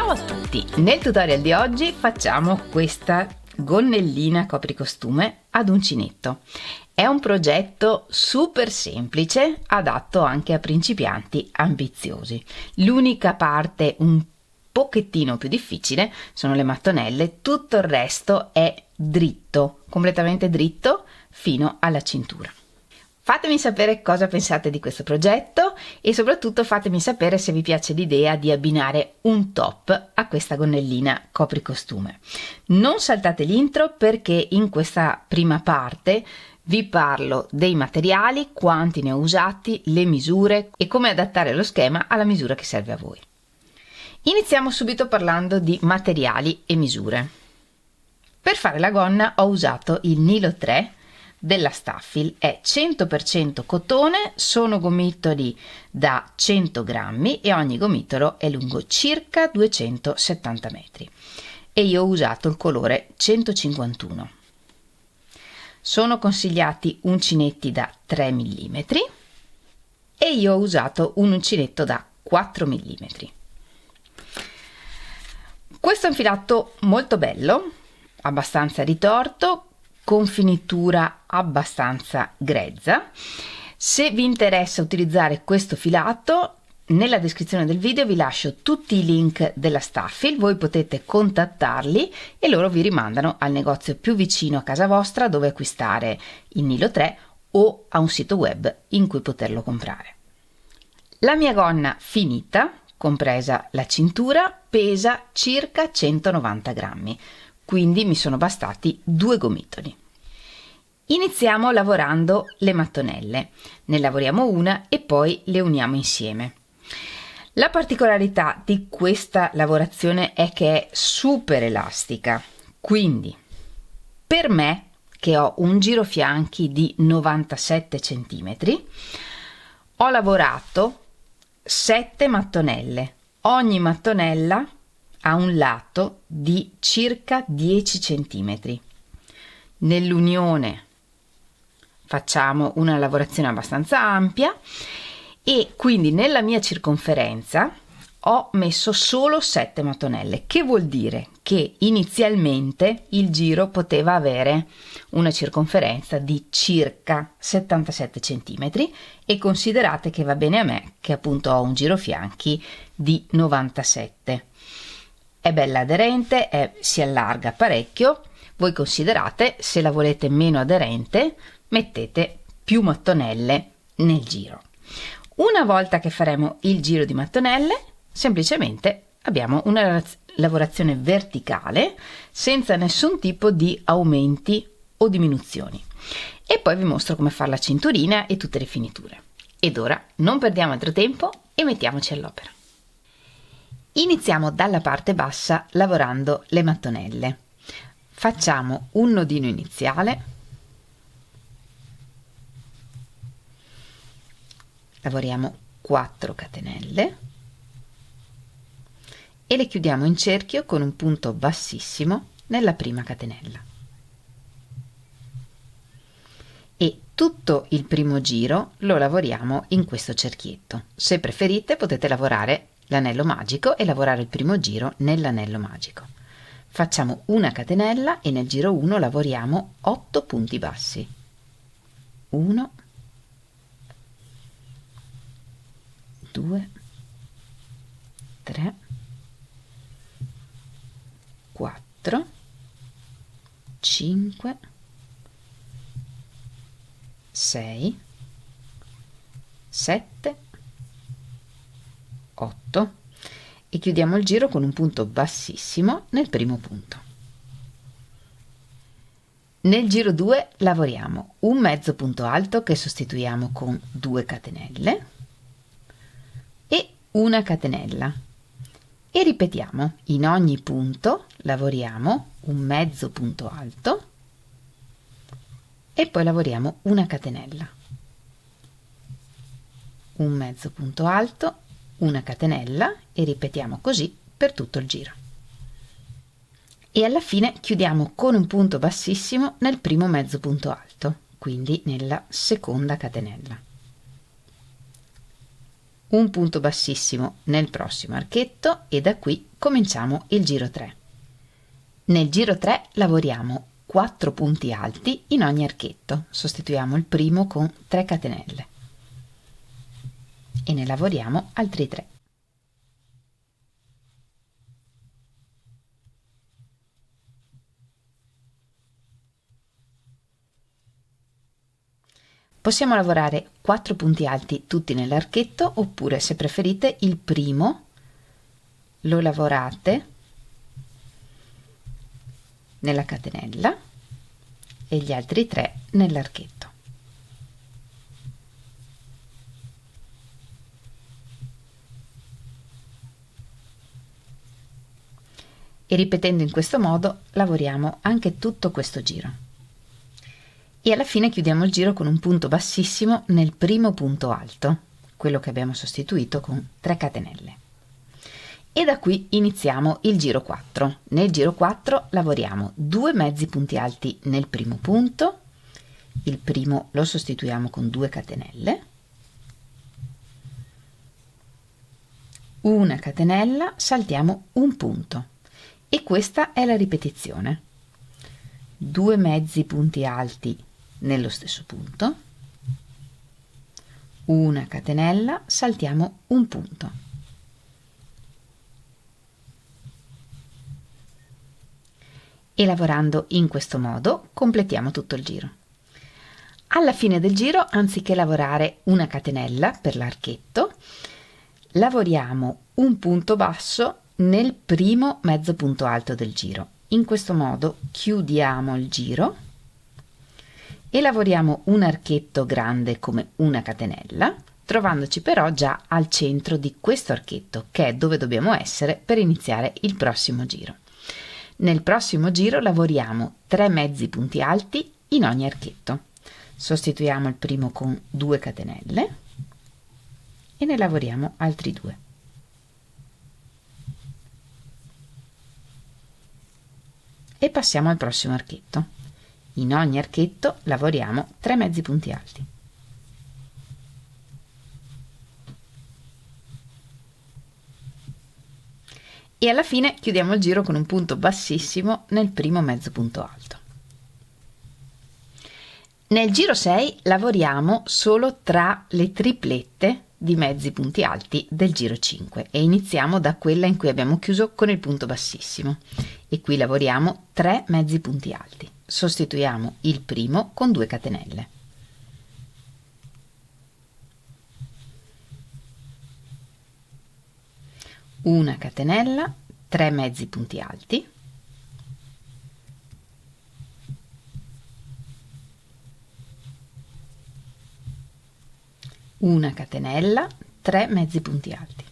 Ciao a tutti! Nel tutorial di oggi facciamo questa gonnellina copricostume ad uncinetto. È un progetto super semplice, adatto anche a principianti ambiziosi. L'unica parte un pochettino più difficile sono le mattonelle, tutto il resto è dritto, completamente dritto fino alla cintura. Fatemi sapere cosa pensate di questo progetto e soprattutto fatemi sapere se vi piace l'idea di abbinare un top a questa gonnellina copricostume. Non saltate l'intro perché in questa prima parte vi parlo dei materiali, quanti ne ho usati, le misure e come adattare lo schema alla misura che serve a voi. Iniziamo subito parlando di materiali e misure. Per fare la gonna ho usato il Nilo 3 della Staffil, è 100% cotone, sono gomitoli da 100 grammi e ogni gomitolo è lungo circa 270 metri e io ho usato il colore 151. Sono consigliati uncinetti da 3 mm e io ho usato un uncinetto da 4 mm. Questo è un filato molto bello, abbastanza ritorto, con finitura abbastanza grezza. Se vi interessa utilizzare questo filato, nella descrizione del video vi lascio tutti i link della Staffil, voi potete contattarli e loro vi rimandano al negozio più vicino a casa vostra dove acquistare il Nilo 3 o a un sito web in cui poterlo comprare. La mia gonna finita, compresa la cintura, pesa circa 190 grammi. Quindi mi sono bastati 2 gomitoli. Iniziamo lavorando le mattonelle, ne lavoriamo una e poi le uniamo insieme. La particolarità di questa lavorazione è che è super elastica, quindi per me che ho un girofianchi di 97 cm ho lavorato 7 mattonelle, ogni mattonella ha un lato di circa 10 cm. Nell'unione facciamo una lavorazione abbastanza ampia e quindi nella mia circonferenza ho messo solo 7 mattonelle, che vuol dire che inizialmente il giro poteva avere una circonferenza di circa 77 cm e considerate che va bene a me che appunto ho un girofianchi di 97. È bella aderente, si allarga parecchio. Voi considerate, se la volete meno aderente, mettete più mattonelle nel giro. Una volta che faremo il giro di mattonelle, semplicemente abbiamo una lavorazione verticale senza nessun tipo di aumenti o diminuzioni. E poi vi mostro come fare la cinturina e tutte le finiture. Ed ora non perdiamo altro tempo e mettiamoci all'opera. Iniziamo dalla parte bassa lavorando le mattonelle. Facciamo un nodino iniziale, lavoriamo 4 catenelle e le chiudiamo in cerchio con un punto bassissimo nella prima catenella. E tutto il primo giro lo lavoriamo in questo cerchietto. Se preferite potete lavorare l'anello magico e lavorare il primo giro nell'anello magico. Facciamo una catenella e nel giro 1 lavoriamo 8 punti bassi. 1, 2, 3, 4, 5, 6, 7, 8 e chiudiamo il giro con un punto bassissimo nel primo punto. Nel giro 2 lavoriamo un mezzo punto alto che sostituiamo con 2 catenelle e una catenella e ripetiamo, in ogni punto lavoriamo un mezzo punto alto e poi lavoriamo una catenella, un mezzo punto alto, una catenella e ripetiamo così per tutto il giro. E alla fine chiudiamo con un punto bassissimo nel primo mezzo punto alto, quindi nella seconda catenella. Un punto bassissimo nel prossimo archetto e da qui cominciamo il giro 3. Nel giro 3 lavoriamo 4 punti alti in ogni archetto, sostituiamo il primo con 3 catenelle e ne lavoriamo altri 3. Possiamo lavorare 4 punti alti tutti nell'archetto, oppure se preferite il primo lo lavorate nella catenella e gli altri 3 nell'archetto. E ripetendo in questo modo lavoriamo anche tutto questo giro. E alla fine chiudiamo il giro con un punto bassissimo nel primo punto alto, quello che abbiamo sostituito con 3 catenelle. E da qui iniziamo il giro 4. Nel giro 4 lavoriamo 2 mezzi punti alti nel primo punto, il primo lo sostituiamo con 2 catenelle, una catenella, saltiamo un punto e questa è la ripetizione. 2 mezzi punti alti nello stesso punto, una catenella, saltiamo un punto. E lavorando in questo modo completiamo tutto il giro. Alla fine del giro, anziché lavorare una catenella per l'archetto, lavoriamo un punto basso nel primo mezzo punto alto del giro. In questo modo chiudiamo il giro e lavoriamo un archetto grande come una catenella, trovandoci però già al centro di questo archetto, che è dove dobbiamo essere per iniziare il prossimo giro. Nel prossimo giro lavoriamo 3 mezzi punti alti in ogni archetto. Sostituiamo il primo con 2 catenelle e ne lavoriamo altri 2. E passiamo al prossimo archetto. In ogni archetto lavoriamo 3 mezzi punti alti. E alla fine chiudiamo il giro con un punto bassissimo nel primo mezzo punto alto. Nel giro 6 lavoriamo solo tra le triplette di mezzi punti alti del giro 5 e iniziamo da quella in cui abbiamo chiuso con il punto bassissimo e qui lavoriamo 3 mezzi punti alti. Sostituiamo il primo con 2 catenelle. Una catenella, 3 mezzi punti alti, una catenella, 3 mezzi punti alti,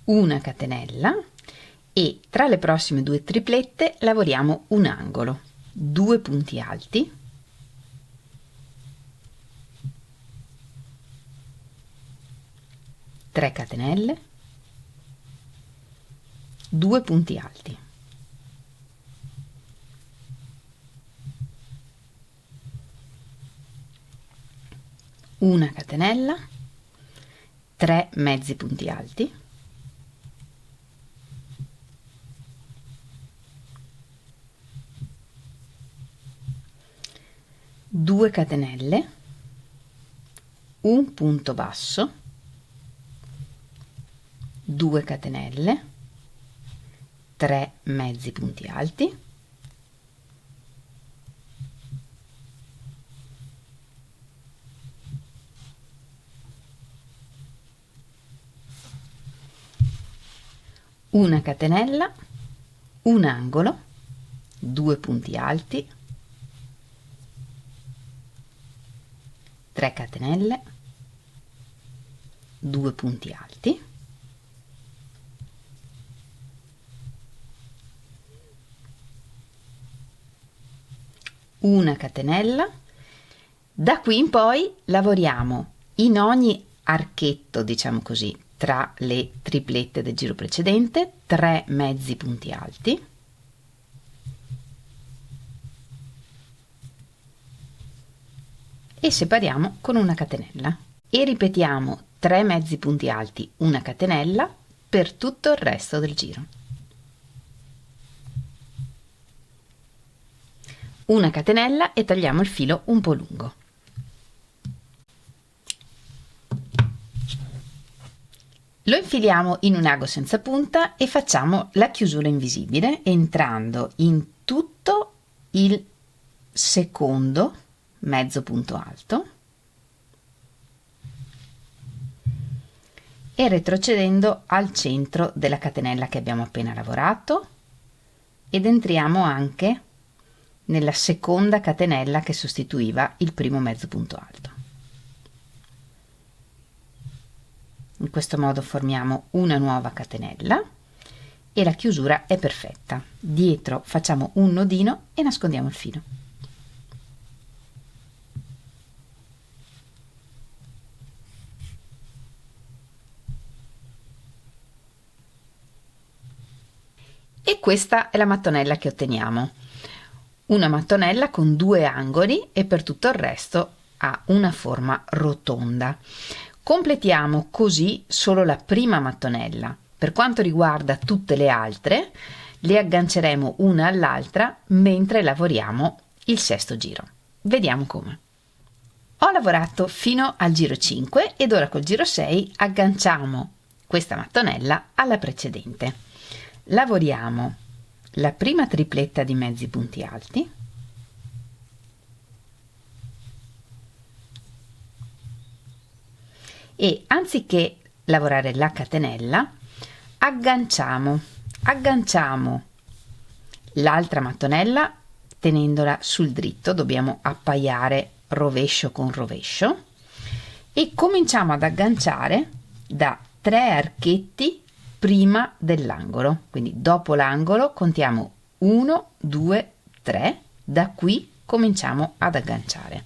una catenella e tra le prossime 2 triplette lavoriamo un angolo, 2 punti alti, 3 catenelle, 2 punti alti, una catenella, 3 mezzi punti alti, due catenelle, un punto basso, 2 catenelle, 3 mezzi punti alti, una catenella, un angolo, 2 punti alti, 3 catenelle, 2 punti alti, una catenella. Da qui in poi lavoriamo in ogni archetto, diciamo così, tra le triplette del giro precedente, 3 mezzi punti alti, e separiamo con una catenella e ripetiamo 3 mezzi punti alti, una catenella per tutto il resto del giro. Una catenella e tagliamo il filo un po' lungo. Lo infiliamo in un ago senza punta e facciamo la chiusura invisibile entrando in tutto il secondo mezzo punto alto e retrocedendo al centro della catenella che abbiamo appena lavorato ed entriamo anche nella seconda catenella che sostituiva il primo mezzo punto alto. In questo modo formiamo una nuova catenella e la chiusura è perfetta. Dietro facciamo un nodino e nascondiamo il filo. E questa è la mattonella che otteniamo. Una mattonella con 2 angoli e per tutto il resto ha una forma rotonda. Completiamo così solo la prima mattonella. Per quanto riguarda tutte le altre, le agganceremo una all'altra mentre lavoriamo il sesto giro. Vediamo come. Ho lavorato fino al giro 5 ed ora col giro 6 agganciamo questa mattonella alla precedente. Lavoriamo la prima tripletta di mezzi punti alti, e anziché lavorare la catenella agganciamo l'altra mattonella tenendola sul dritto, dobbiamo appaiare rovescio con rovescio e cominciamo ad agganciare da 3 archetti prima dell'angolo, quindi dopo l'angolo contiamo 1 2 3, da qui cominciamo ad agganciare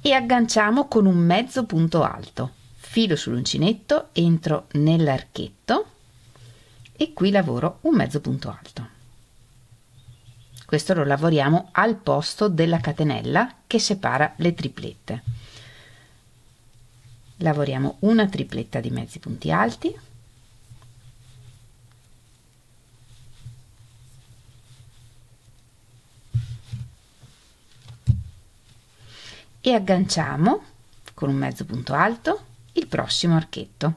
e agganciamo con un mezzo punto alto, filo sull'uncinetto, entro nell'archetto e qui lavoro un mezzo punto alto. Questo lo lavoriamo al posto della catenella che separa le triplette. Lavoriamo una tripletta di mezzi punti alti, e agganciamo con un mezzo punto alto il prossimo archetto.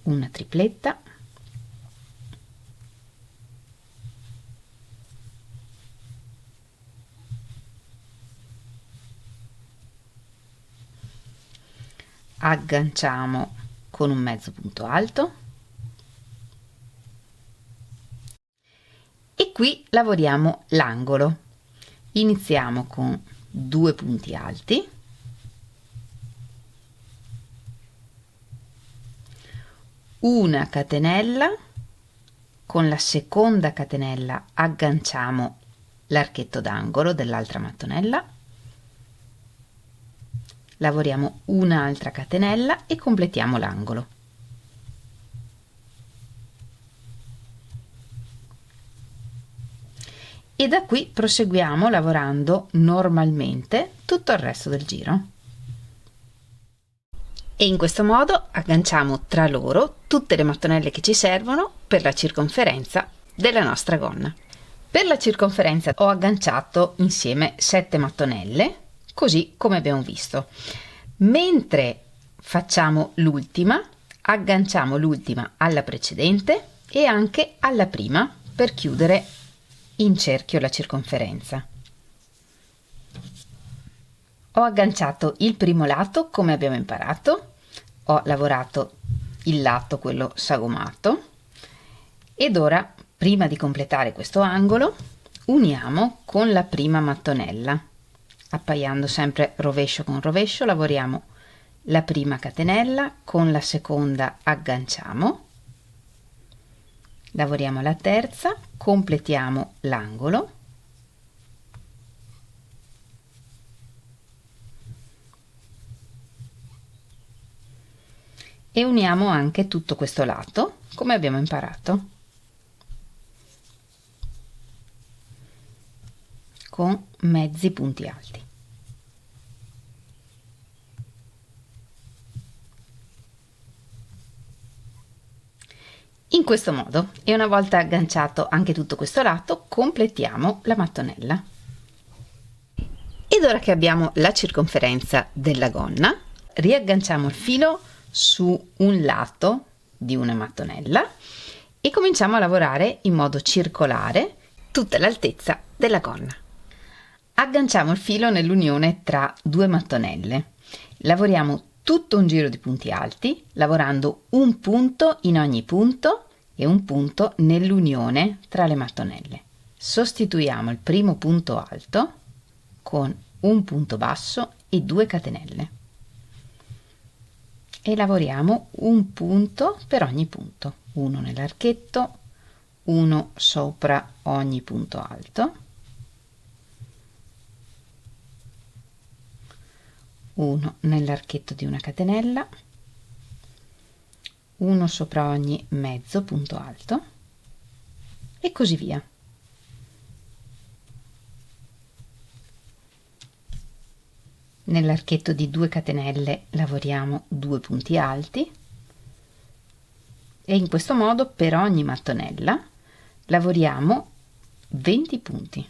Una tripletta, agganciamo con un mezzo punto alto e qui lavoriamo l'angolo. Iniziamo con 2 punti alti, una catenella, con la seconda catenella agganciamo l'archetto d'angolo dell'altra mattonella, lavoriamo un'altra catenella e completiamo l'angolo. E da qui proseguiamo lavorando normalmente tutto il resto del giro. E in questo modo agganciamo tra loro tutte le mattonelle che ci servono per la circonferenza della nostra gonna. Per la circonferenza ho agganciato insieme 7 mattonelle, così come abbiamo visto. Mentre facciamo l'ultima, agganciamo l'ultima alla precedente e anche alla prima per chiudere in cerchio la circonferenza. Ho agganciato il primo lato come abbiamo imparato, ho lavorato il lato quello sagomato ed ora, prima di completare questo angolo, uniamo con la prima mattonella, appaiando sempre rovescio con rovescio, lavoriamo la prima catenella, con la seconda agganciamo, lavoriamo la terza, completiamo l'angolo e uniamo anche tutto questo lato come abbiamo imparato. con mezzi punti alti. In questo modo, e una volta agganciato anche tutto questo lato, completiamo la mattonella. Ed ora che abbiamo la circonferenza della gonna, riagganciamo il filo su un lato di una mattonella e cominciamo a lavorare in modo circolare tutta l'altezza della gonna. Agganciamo il filo nell'unione tra due mattonelle. Lavoriamo tutto un giro di punti alti, lavorando un punto in ogni punto e un punto nell'unione tra le mattonelle. Sostituiamo il primo punto alto con un punto basso e 2 catenelle e lavoriamo un punto per ogni punto, uno nell'archetto, uno sopra ogni punto alto, uno nell'archetto di una catenella, uno sopra ogni mezzo punto alto e così via. Nell'archetto di 2 catenelle lavoriamo 2 punti alti e in questo modo per ogni mattonella lavoriamo 20 punti.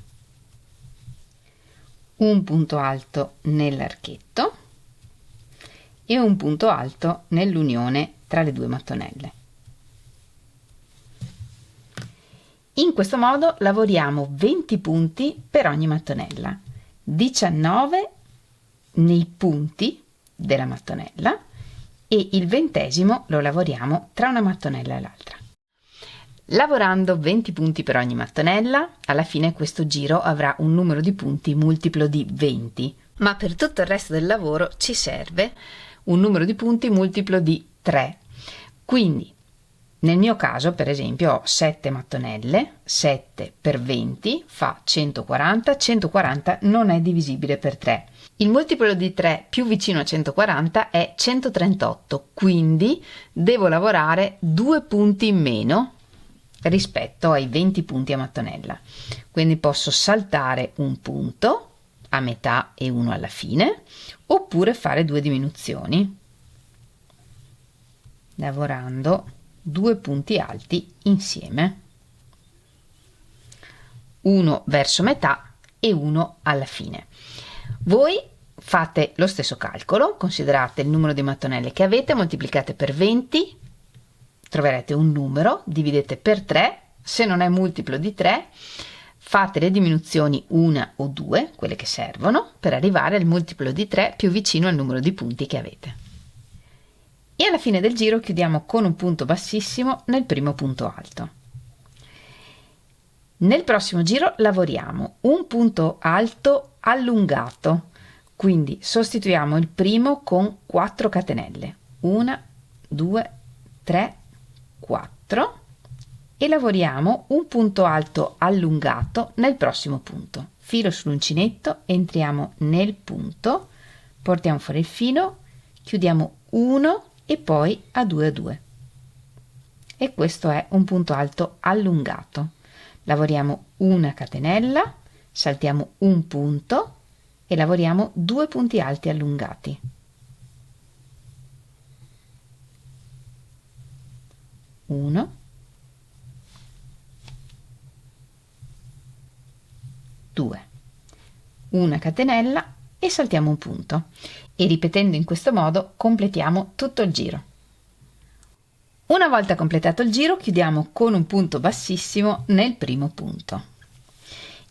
Un punto alto nell'archetto e un punto alto nell'unione tra le due mattonelle. In questo modo lavoriamo 20 punti per ogni mattonella, 19 nei punti della mattonella e il 20° lo lavoriamo tra una mattonella e l'altra. Lavorando 20 punti per ogni mattonella, alla fine questo giro avrà un numero di punti multiplo di 20, ma per tutto il resto del lavoro ci serve un numero di punti multiplo di 3. Quindi nel mio caso, per esempio, ho 7 mattonelle, 7 per 20 fa 140, 140 non è divisibile per 3. Il multiplo di 3 più vicino a 140 è 138, quindi devo lavorare 2 punti in meno rispetto ai 20 punti a mattonella. Quindi posso saltare un punto a metà e uno alla fine, oppure fare 2 diminuzioni, lavorando 2 punti alti insieme, uno verso metà e uno alla fine. Voi fate lo stesso calcolo, considerate il numero di mattonelle che avete, moltiplicate per 20, troverete un numero, dividete per 3, se non è multiplo di 3, fate le diminuzioni 1 o 2, quelle che servono, per arrivare al multiplo di 3 più vicino al numero di punti che avete. E alla fine del giro chiudiamo con un punto bassissimo nel primo punto alto. Nel prossimo giro lavoriamo un punto alto allungato, quindi sostituiamo il primo con 4 catenelle, 1, 2, 3, 4 e lavoriamo un punto alto allungato nel prossimo punto. Filo sull'uncinetto, entriamo nel punto, portiamo fuori il filo, chiudiamo 1 e poi a 2 a 2 e questo è un punto alto allungato. Lavoriamo una catenella, saltiamo un punto e lavoriamo 2 punti alti allungati. 1, 2, una catenella e saltiamo un punto e ripetendo in questo modo completiamo tutto il giro. Una volta completato il giro chiudiamo con un punto bassissimo nel primo punto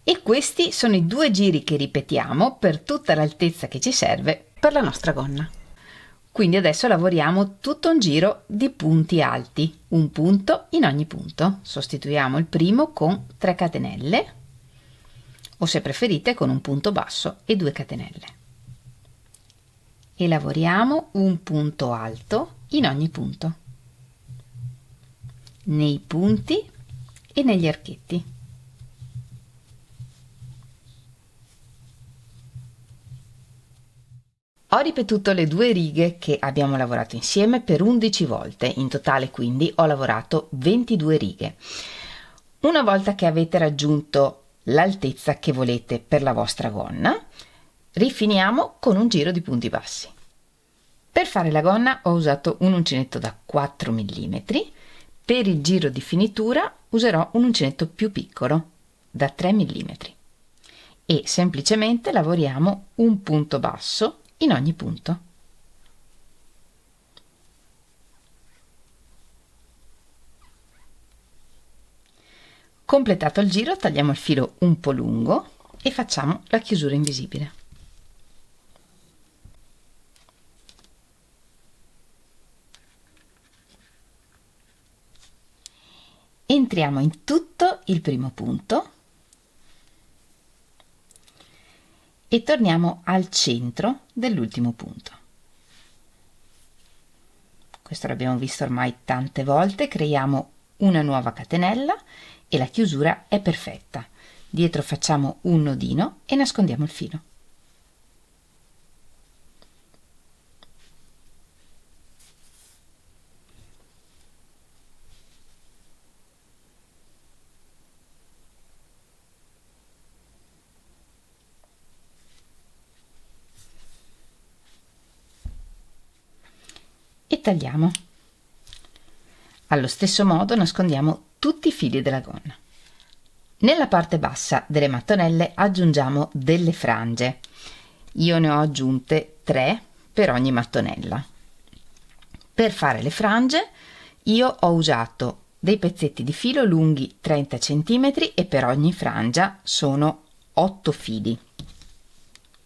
e questi sono i 2 giri che ripetiamo per tutta l'altezza che ci serve per la nostra gonna. Quindi adesso lavoriamo tutto un giro di punti alti, un punto in ogni punto. Sostituiamo il primo con 3 catenelle o se preferite con un punto basso e 2 catenelle e lavoriamo un punto alto in ogni punto, nei punti e negli archetti. Ho ripetuto le 2 righe che abbiamo lavorato insieme per 11 volte, in totale quindi ho lavorato 22 righe. Una volta che avete raggiunto l'altezza che volete per la vostra gonna. Rifiniamo con un giro di punti bassi. Per fare la gonna ho usato un uncinetto da 4 mm, per il giro di finitura userò un uncinetto più piccolo da 3 mm e semplicemente lavoriamo un punto basso in ogni punto. Completato il giro, tagliamo il filo un po' lungo e facciamo la chiusura invisibile. Entriamo in tutto il primo punto e torniamo al centro dell'ultimo punto. Questo l'abbiamo visto ormai tante volte. Creiamo una nuova catenella e la chiusura è perfetta. Dietro facciamo un nodino e nascondiamo il filo. E tagliamo. Allo stesso modo nascondiamo tutti i fili della gonna. Nella parte bassa delle mattonelle aggiungiamo delle frange. Io ne ho aggiunte 3 per ogni mattonella. Per fare le frange io ho usato dei pezzetti di filo lunghi 30 cm e per ogni frangia sono 8 fili.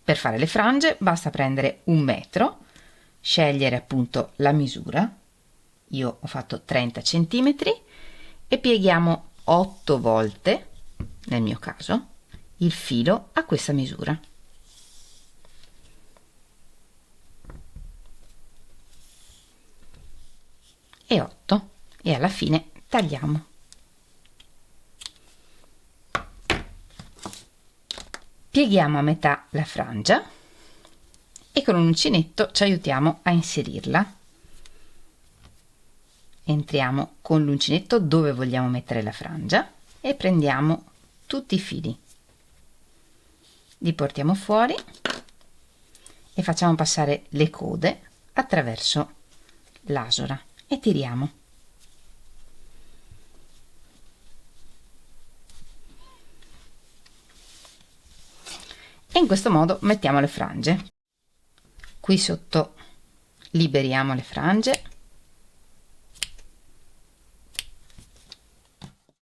Per fare le frange basta prendere 1 metro, scegliere appunto la misura. Io ho fatto 30 cm e pieghiamo 8 volte, nel mio caso, il filo a questa misura. E 8 e alla fine tagliamo. Pieghiamo a metà la frangia e con un uncinetto ci aiutiamo a inserirla. Entriamo con l'uncinetto dove vogliamo mettere la frangia e prendiamo tutti i fili, li portiamo fuori e facciamo passare le code attraverso l'asora e tiriamo. E in questo modo mettiamo le frange. Qui sotto liberiamo le frange.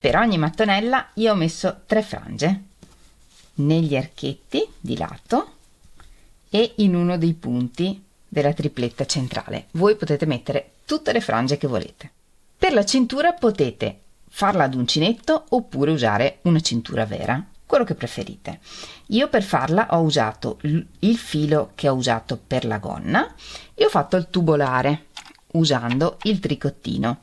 Per ogni mattonella io ho messo 3 frange negli archetti di lato e in uno dei punti della tripletta centrale. Voi potete mettere tutte le frange che volete. Per la cintura potete farla ad uncinetto oppure usare una cintura vera, quello che preferite. Io per farla ho usato il filo che ho usato per la gonna e ho fatto il tubolare usando il tricottino.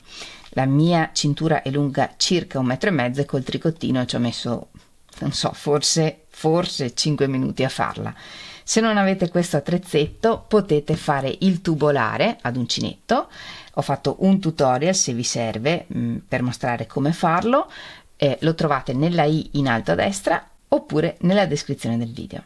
La mia cintura è lunga circa 1,5 m e col tricottino ci ho messo, non so, forse 5 minuti a farla. Se non avete questo attrezzetto potete fare il tubolare ad uncinetto. Ho fatto un tutorial se vi serve per mostrare come farlo. Lo trovate nella i in alto a destra oppure nella descrizione del video.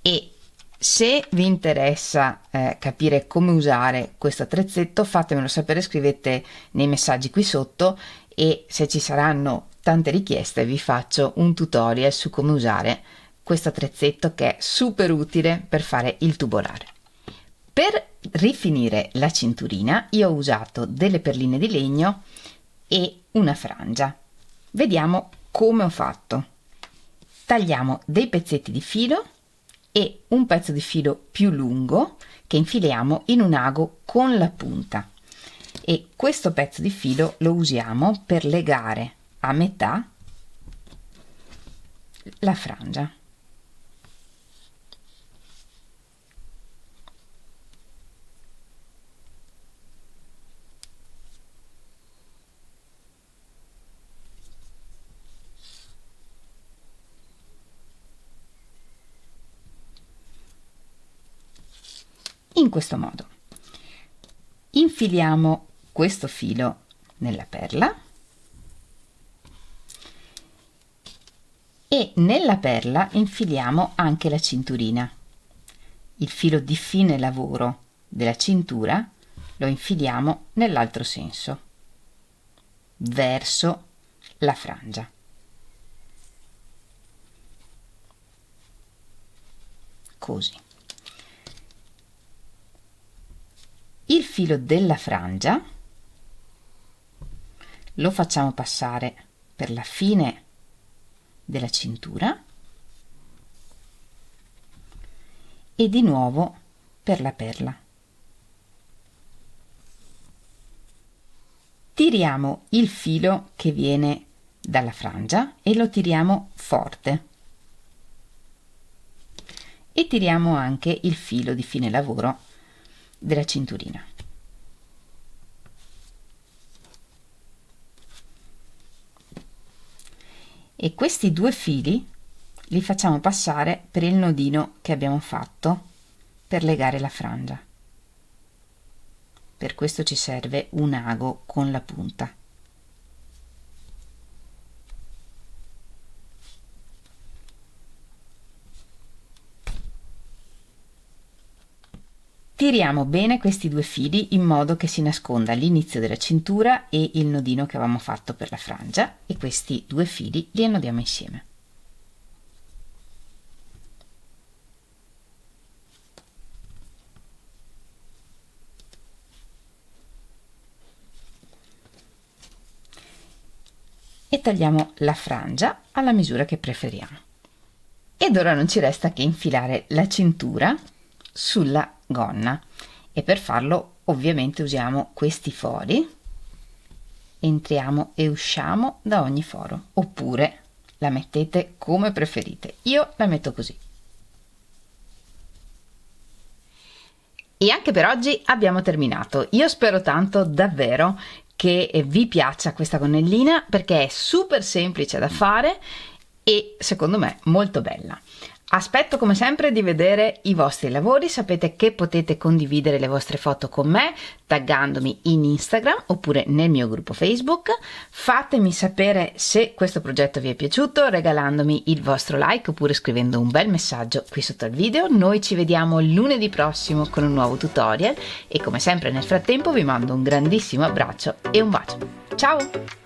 E se vi interessa capire come usare questo attrezzetto, fatemelo sapere, scrivete nei messaggi qui sotto e se ci saranno tante richieste vi faccio un tutorial su come usare questo attrezzetto che è super utile per fare il tubolare. Per rifinire la cinturina io ho usato delle perline di legno e una frangia. Vediamo come ho fatto. Tagliamo dei pezzetti di filo e un pezzo di filo più lungo che infiliamo in un ago con la punta e questo pezzo di filo lo usiamo per legare a metà la frangia. In questo modo infiliamo questo filo nella perla e nella perla infiliamo anche la cinturina. Il filo di fine lavoro della cintura lo infiliamo nell'altro senso, verso la frangia. Così. Il filo della frangia lo facciamo passare per la fine della cintura e di nuovo per la perla. Tiriamo il filo che viene dalla frangia e lo tiriamo forte e tiriamo anche il filo di fine lavoro della cinturina. E questi due fili li facciamo passare per il nodino che abbiamo fatto per legare la frangia. Per questo ci serve un ago con la punta. Tiriamo bene questi due fili in modo che si nasconda l'inizio della cintura e il nodino che avevamo fatto per la frangia, e questi due fili li annodiamo insieme. E tagliamo la frangia alla misura che preferiamo. Ed ora non ci resta che infilare la cintura sulla gonna, e per farlo ovviamente usiamo questi fori, entriamo e usciamo da ogni foro, oppure la mettete come preferite. Io la metto così. E anche per oggi abbiamo terminato. Io spero tanto davvero che vi piaccia questa gonnellina, perché è super semplice da fare e secondo me molto bella. Aspetto come sempre di vedere i vostri lavori. Sapete che potete condividere le vostre foto con me taggandomi in Instagram oppure nel mio gruppo Facebook. Fatemi sapere se questo progetto vi è piaciuto regalandomi il vostro like oppure scrivendo un bel messaggio qui sotto al video. Noi ci vediamo lunedì prossimo con un nuovo tutorial e come sempre nel frattempo vi mando un grandissimo abbraccio e un bacio. Ciao!